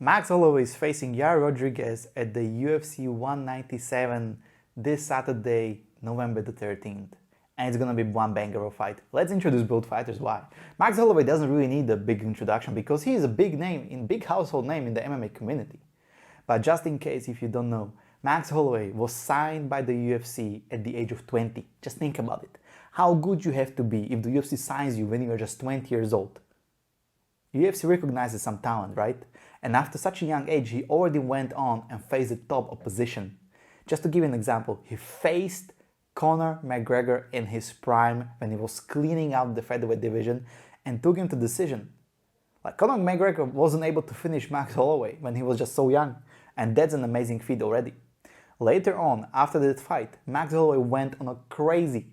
Max Holloway is facing Yair Rodriguez at the UFC 197 this Saturday, November the 13th. And it's gonna be one banger of fight. Let's introduce both fighters. Why? Max Holloway doesn't really need a big introduction because he is a big name, big household name in the MMA community. But just in case if you don't know, Max Holloway was signed by the UFC at the age of 20. Just think about it. How good you have to be if the UFC signs you when you are just 20 years old. UFC recognizes some talent, right? And after such a young age, he already went on and faced the top opposition. Just to give you an example, he faced Conor McGregor in his prime when he was cleaning out the featherweight division and took him to decision. Like Conor McGregor wasn't able to finish Max Holloway when he was just so young, and that's an amazing feat already. Later on, after that fight, Max Holloway went on a crazy,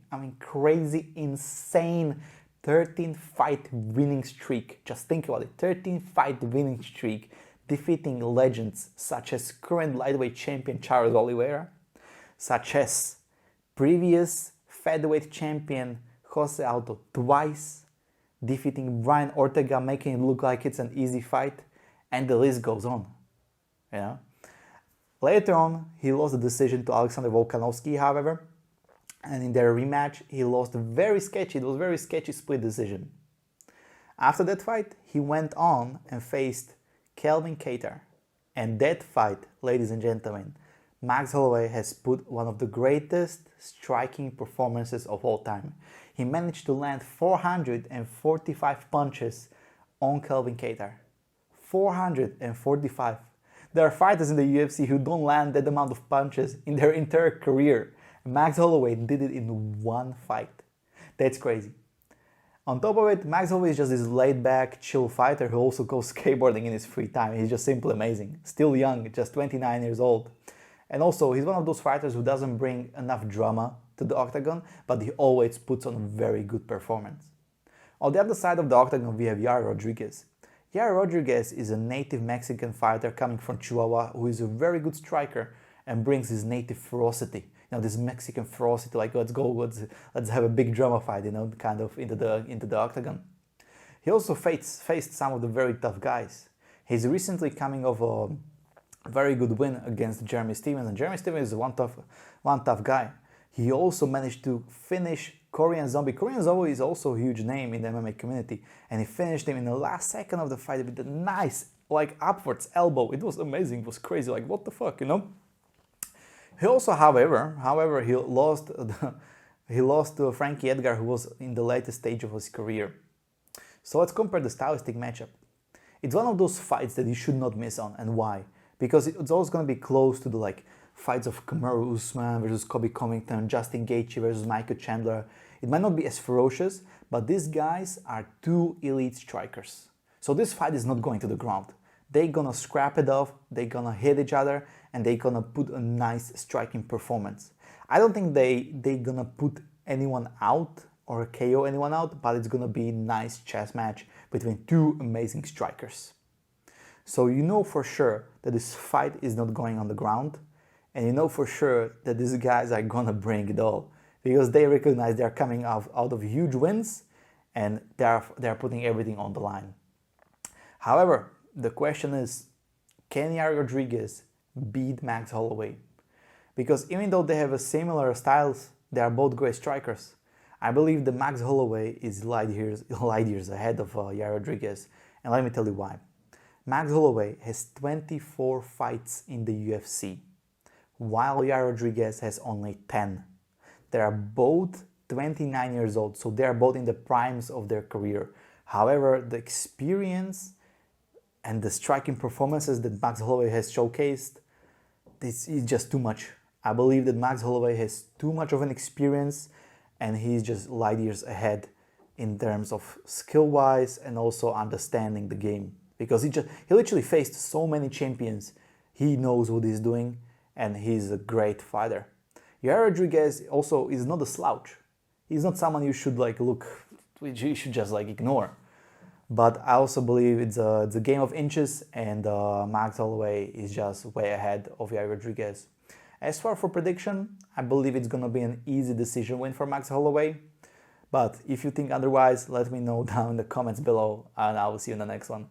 insane 13-fight winning streak. Just think about it, 13-fight winning streak, defeating legends such as current lightweight champion Charles Oliveira, such as previous featherweight champion Jose Aldo twice, defeating Brian Ortega, making it look like it's an easy fight, and the list goes on. You know? Later on, he lost the decision to Alexander Volkanovski, however, and in their rematch, he lost it was a very sketchy split decision. After that fight, he went on and faced Calvin Kattar. And that fight, ladies and gentlemen, Max Holloway has put one of the greatest striking performances of all time. He managed to land 445 punches on Calvin Kattar. 445. There are fighters in the UFC who don't land that amount of punches in their entire career. Max Holloway did it in one fight. That's crazy. On top of it, Max Holloway is just this laid-back, chill fighter who also goes skateboarding in his free time. He's just simply amazing. Still young, just 29 years old. And also, he's one of those fighters who doesn't bring enough drama to the octagon, but he always puts on a very good performance. On the other side of the octagon, we have Yair Rodriguez. Yair Rodriguez is a native Mexican fighter coming from Chihuahua who is a very good striker and brings his native ferocity. You know, this Mexican ferocity, like let's have a big drama fight, you know, kind of into the octagon. He also faced some of the very tough guys. He's recently coming off a very good win against Jeremy Stephens, and Jeremy Stephens is one tough guy. He also managed to finish Korean Zombie. Korean Zombie is also a huge name in the MMA community, and he finished him in the last second of the fight with a nice, like, upwards elbow. It was amazing, it was crazy, like, what the fuck, you know? He also, however, he lost to Frankie Edgar, who was in the latest stage of his career. So let's compare the stylistic matchup. It's one of those fights that you should not miss on, and why? Because it's always going to be close to the fights of Kamaru Usman versus Kobe Covington, Justin Gaethje versus Michael Chandler. It might not be as ferocious, but these guys are two elite strikers. So this fight is not going to the ground. They're gonna scrap it off, they're gonna hit each other, and they're gonna put a nice striking performance. I don't think they're gonna put anyone out or KO anyone out, but it's gonna be a nice chess match between two amazing strikers. So you know for sure that this fight is not going on the ground, and you know for sure that these guys are gonna bring it all, because they recognize they're coming out of huge wins, and they're putting everything on the line. However, the question is, can Yair Rodriguez beat Max Holloway? Because even though they have a similar styles, they are both great strikers. I believe that Max Holloway is light years ahead of Yair Rodriguez, and let me tell you why. Max Holloway has 24 fights in the UFC, while Yair Rodriguez has only 10. They are both 29 years old, so they are both in the primes of their career. However, the experience and the striking performances that Max Holloway has showcased, this is just too much. I believe that Max Holloway has too much of an experience, and he's just light years ahead in terms of skill-wise and also understanding the game. Because he literally faced so many champions. He knows what he's doing, and he's a great fighter. Yair Rodriguez also is not a slouch. He's not someone you should you should just ignore. But I also believe it's a game of inches, and Max Holloway is just way ahead of Yair Rodriguez. As for prediction, I believe it's gonna be an easy decision win for Max Holloway. But if you think otherwise, let me know down in the comments below, and I will see you in the next one.